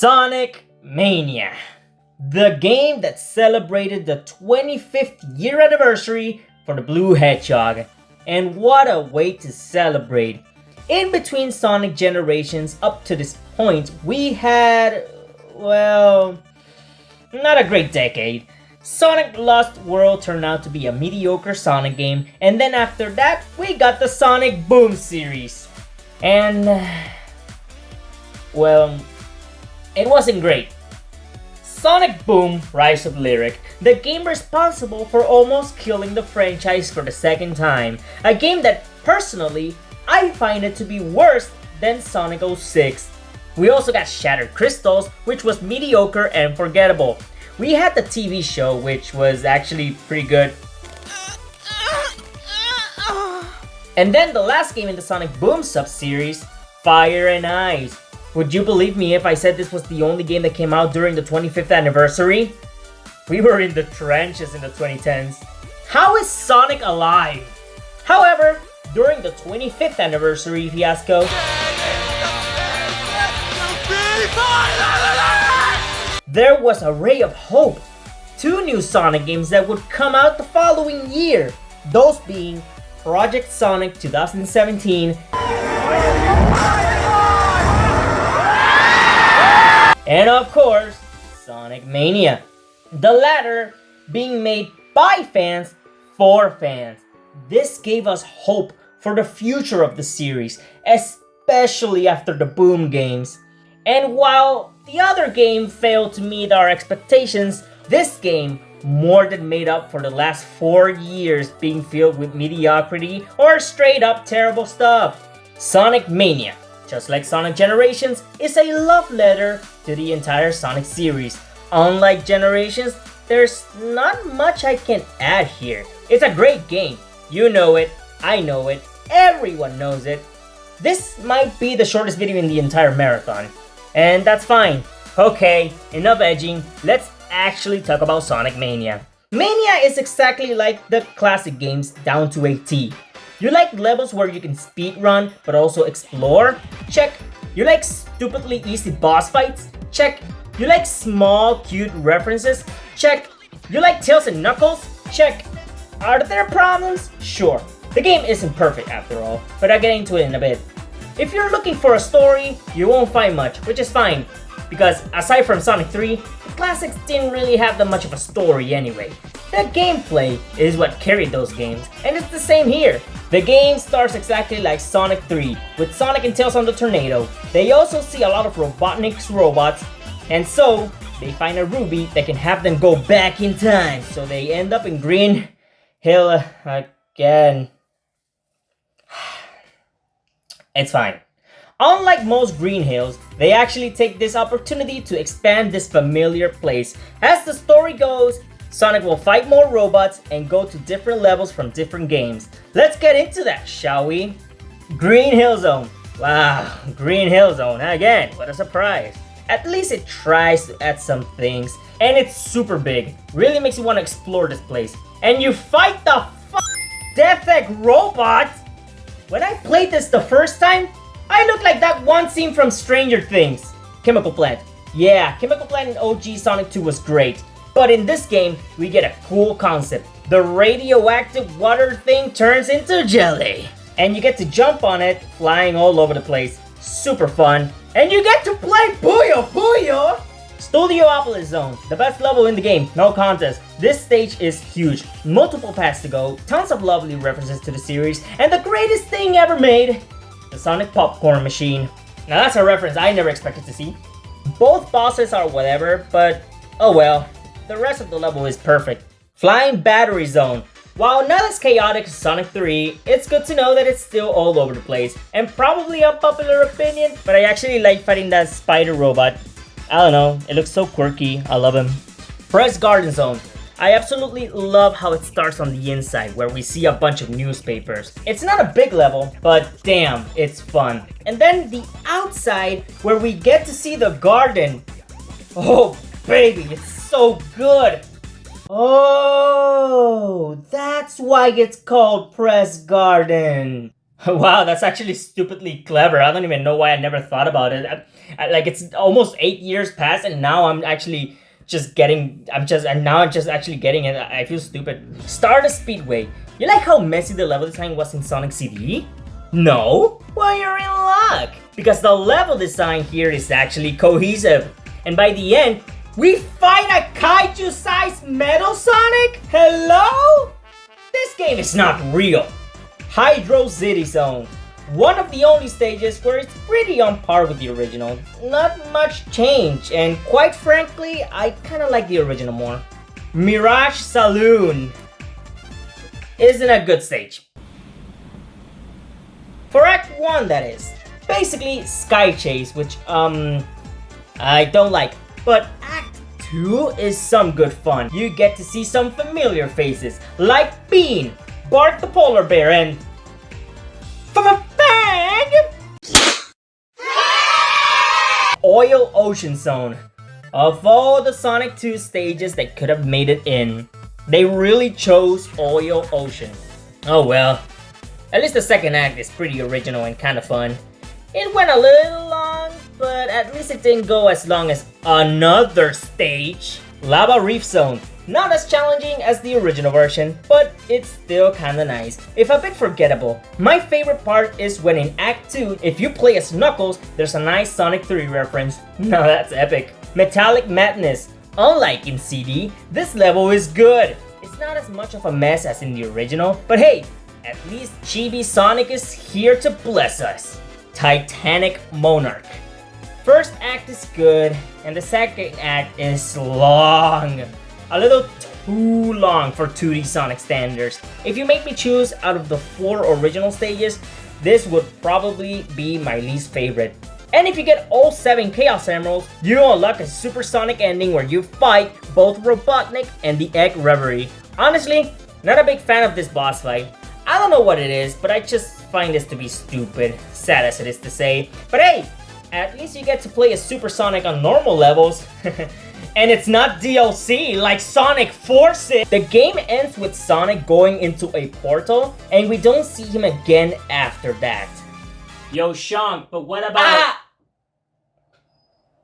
Sonic Mania, the game that celebrated the 25th year anniversary for the Blue Hedgehog. And what a way to celebrate. In between Sonic generations up to this point, we had, well, not a great decade. Sonic Lost World turned out to be a mediocre Sonic game, and then after that, we got the Sonic Boom series. And, well, it wasn't great. Sonic Boom Rise of Lyric, the game responsible for almost killing the franchise for the second time. A game that, personally, I find it to be worse than Sonic 06. We also got Shattered Crystals, which was mediocre and forgettable. We had the TV show, which was actually pretty good. And then the last game in the Sonic Boom sub-series, Fire and Ice. Would you believe me if I said this was the only game that came out during the 25th anniversary? We were in the trenches in the 2010s. How is Sonic alive? However, during the 25th anniversary fiasco, there was a ray of hope. 2 new Sonic games that would come out the following year. Those being Project Sonic 2017 and of course, Sonic Mania. The latter being made by fans for fans. This gave us hope for the future of the series, especially after the Boom games. And while the other game failed to meet our expectations, this game more than made up for the last 4 years being filled with mediocrity or straight up terrible stuff. Sonic Mania, just like Sonic Generations, is a love letter to the entire Sonic series. Unlike Generations, there's not much I can add here. It's a great game. You know it, I know it, everyone knows it. This might be the shortest video in the entire marathon, and that's fine. Okay, enough edging, let's actually talk about Sonic Mania. Mania is exactly like the classic games down to a T. You like levels where you can speedrun but also explore? Check. You like stupidly easy boss fights? Check. You like small cute references? Check. You like Tails and Knuckles? Check. Are there problems? Sure. The game isn't perfect after all, but I'll get into it in a bit. If you're looking for a story, you won't find much, which is fine, because aside from Sonic 3, the classics didn't really have that much of a story anyway. The gameplay is what carried those games, and it's the same here. The game starts exactly like Sonic 3, with Sonic and Tails on the tornado. They also see a lot of Robotnik's robots, and so they find a ruby that can have them go back in time, so they end up in Green Hill again. It's fine. Unlike most Green Hills, they actually take this opportunity to expand this familiar place. As the story goes, Sonic will fight more robots and go to different levels from different games. Let's get into that, shall we? Green Hill Zone. Wow, Green Hill Zone. Again, what a surprise. At least it tries to add some things, and it's super big. Really makes you want to explore this place. And you fight the Death Egg robot? When I played this the first time, I looked like that one scene from Stranger Things. Chemical Plant. Yeah, Chemical Plant in OG Sonic 2 was great. But in this game, we get a cool concept. The radioactive water thing turns into jelly. And you get to jump on it, flying all over the place. Super fun. And you get to play Puyo Puyo! Studiopolis Zone, the best level in the game, no contest. This stage is huge, multiple paths to go, tons of lovely references to the series, and the greatest thing ever made, the Sonic Popcorn Machine. Now that's a reference I never expected to see. Both bosses are whatever, but oh well, the rest of the level is perfect. Flying Battery Zone. While not as chaotic as Sonic 3, it's good to know that it's still all over the place, and probably a popular opinion, but I actually like fighting that spider robot. I don't know, it looks so quirky, I love him. Press Garden Zone. I absolutely love how it starts on the inside, where we see a bunch of newspapers. It's not a big level, but damn, it's fun. And then the outside, where we get to see the garden. Oh, baby, it's so good. Oh, that's why it's called Press Garden. Wow, that's actually stupidly clever. I don't even know why I never thought about it. Like it's almost 8 years past, and now I'm actually just getting. I'm just actually getting it. I feel stupid. Stardust Speedway. You like how messy the level design was in Sonic CD? No? Well, you're in luck, because the level design here is actually cohesive. And by the end, we fight a kaiju-sized Metal Sonic? Hello? This game is not real. Hydro City Zone. One of the only stages where it's pretty on par with the original. Not much change, and quite frankly, I kinda like the original more. Mirage Saloon. Isn't a good stage. For Act 1, that is. Basically, Sky Chase, which, I don't like. But Act 2 is some good fun. You get to see some familiar faces, like Bean, Bart the Polar Bear, and... Bang! Oil Ocean Zone. Of all the Sonic 2 stages that could have made it in, they really chose Oil Ocean. Oh well. At least the second act is pretty original and kind of fun. It went a little long, but at least it didn't go as long as another stage. Lava Reef Zone. Not as challenging as the original version, but it's still kinda nice, if a bit forgettable. My favorite part is when in Act 2, if you play as Knuckles, there's a nice Sonic 3 reference. Now that's epic. Metallic Madness. Unlike in CD, this level is good. It's not as much of a mess as in the original, but hey, at least Chibi Sonic is here to bless us. Titanic Monarch. First act is good, and the second act is long. A little too long for 2D Sonic standards. If you make me choose out of the 4 original stages, this would probably be my least favorite. And if you get all 7 Chaos Emeralds, you unlock a supersonic ending where you fight both Robotnik and the Egg Reverie. Honestly, not a big fan of this boss fight. I don't know what it is, but I just find this to be stupid, sad as it is to say. But hey, at least you get to play as Supersonic on normal levels. And it's not DLC like Sonic Forces. The game ends with Sonic going into a portal, and we don't see him again after that. Yo, Sean, but what about... Ah!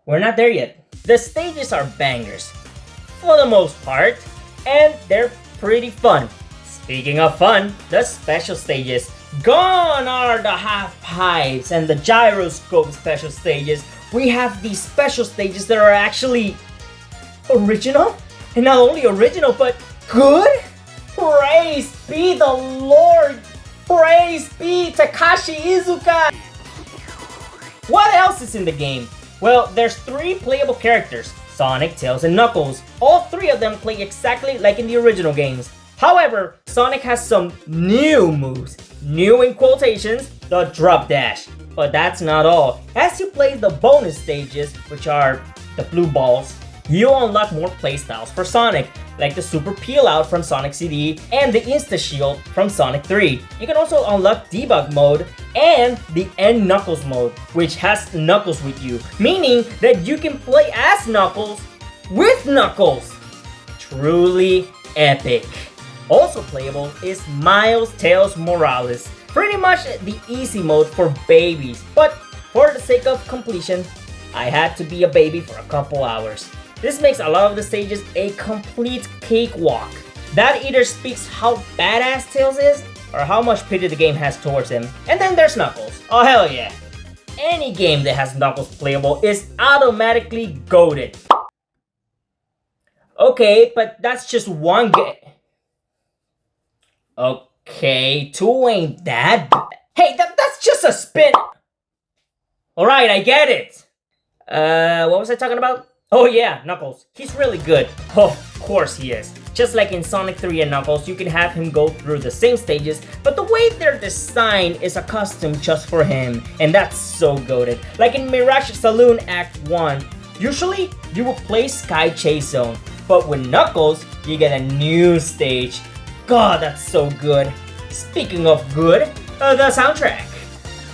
We're not there yet. The stages are bangers, for the most part, and they're pretty fun. Speaking of fun, the special stages. Gone are the half pipes and the gyroscope special stages. We have these special stages that are actually original, and not only original, but good? Praise be the Lord! Praise be Takashi Iizuka! What else is in the game? Well, there's 3 playable characters, Sonic, Tails, and Knuckles. All 3 of them play exactly like in the original games. However, Sonic has some new moves. New in quotations, the drop dash. But that's not all. As you play the bonus stages, which are the blue balls, you unlock more playstyles for Sonic, like the Super Peel Out from Sonic CD and the Insta Shield from Sonic 3. You can also unlock Debug Mode and the End Knuckles mode, which has Knuckles with you, meaning that you can play as Knuckles with Knuckles. Truly epic. Also playable is Miles Tails Morales, pretty much the easy mode for babies, but for the sake of completion, I had to be a baby for a couple hours. This makes a lot of the stages a complete cakewalk. That either speaks how badass Tails is, or how much pity the game has towards him. And then there's Knuckles. Oh hell yeah. Any game that has Knuckles playable is automatically goated. Okay, but that's just one game. Okay, 2 ain't that bad. Hey, that's just a spin. Alright, I get it. What was I talking about? Oh yeah, Knuckles. He's really good. Oh, of course he is. Just like in Sonic 3 and Knuckles, you can have him go through the same stages, but the way they're designed is a custom just for him, and that's so goated. Like in Mirage Saloon Act 1, usually you will play Sky Chase Zone, but with Knuckles, you get a new stage. God, that's so good. Speaking of good, the soundtrack.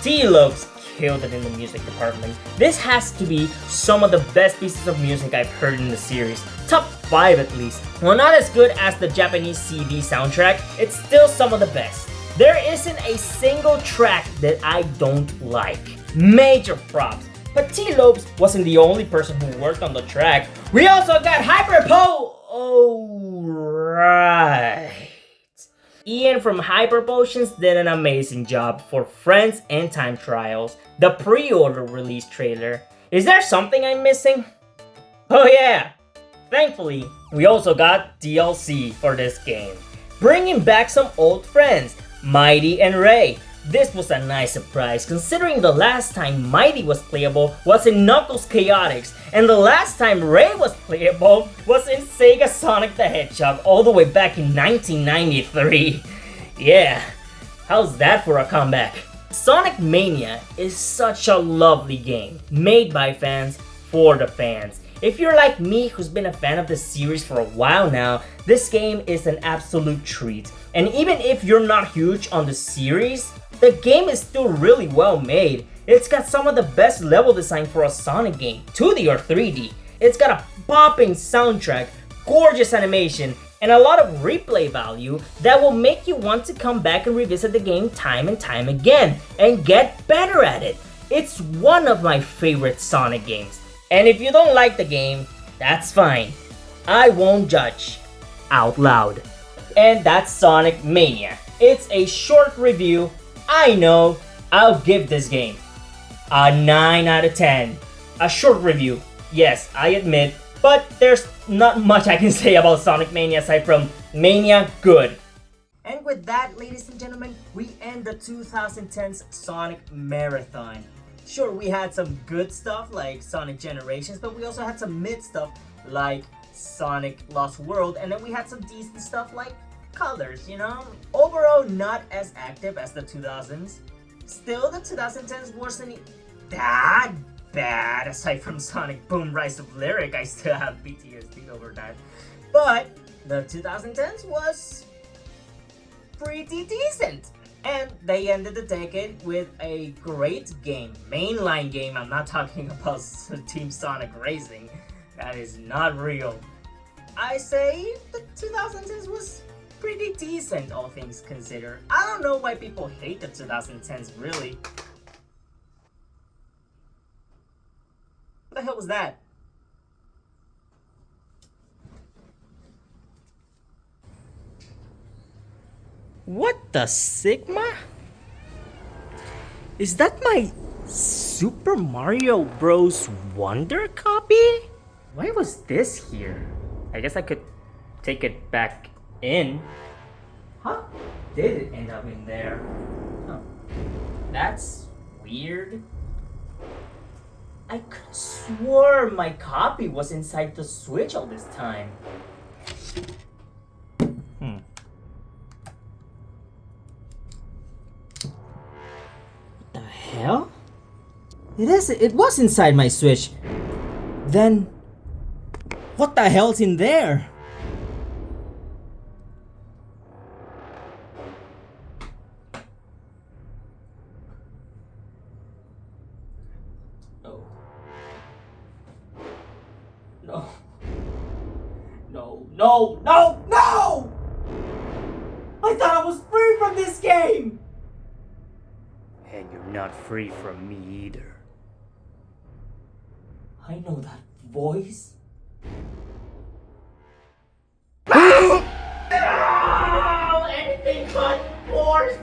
T-Lopes killed it in the music department. This has to be some of the best pieces of music I've heard in the series. Top 5 at least. While not as good as the Japanese CD soundtrack, it's still some of the best. There isn't a single track that I don't like. Major props. But T-Lopes wasn't the only person who worked on the track. We also got Hyperpo. Oh, right. Ian from Hyper Potions did an amazing job for Friends and Time Trials, the pre-order release trailer. Is there something I'm missing? Oh yeah! Thankfully, we also got DLC for this game, bringing back some old friends, Mighty and Ray. This was a nice surprise considering the last time Mighty was playable was in Knuckles Chaotix, and the last time Ray was playable was in Sega Sonic the Hedgehog all the way back in 1993. Yeah, how's that for a comeback? Sonic Mania is such a lovely game, made by fans for the fans. If you're like me who's been a fan of the series for a while now, this game is an absolute treat. And even if you're not huge on the series, the game is still really well made. It's got some of the best level design for a Sonic game, 2D or 3D. It's got a popping soundtrack, gorgeous animation, and a lot of replay value that will make you want to come back and revisit the game time and time again and get better at it. It's one of my favorite Sonic games. And if you don't like the game, that's fine. I won't judge out loud. And that's Sonic Mania. It's a short review. I know. I'll give this game a 9 out of 10. A short review, yes, I admit, but there's not much I can say about Sonic Mania aside from Mania good. And with that, ladies and gentlemen, we end the 2010s Sonic Marathon. Sure, we had some good stuff like Sonic Generations, but we also had some mid stuff like Sonic Lost World, and then we had some decent stuff like Colors, you know? Overall, not as active as the 2000s. Still, the 2010s wasn't that bad, aside from Sonic Boom Rise of Lyric. I still have PTSD over that. But the 2010s was pretty decent. And they ended the decade with a great game, mainline game. I'm not talking about Team Sonic Racing. That is not real. I say the 2010s was pretty decent, all things considered. I don't know why people hate the 2010s, really. What the hell was that? What the Sigma? Is that my Super Mario Bros. Wonder copy? Why was this here? I guess I could take it back in. How did it end up in there? Huh. That's weird. I could swore my copy was inside the Switch all this time. What the hell? It was inside my Switch. Then what the hell's in there? No. No. No. No. No! I thought I was free from this game! And you're not free from me either. I know that voice. No! Anything but force!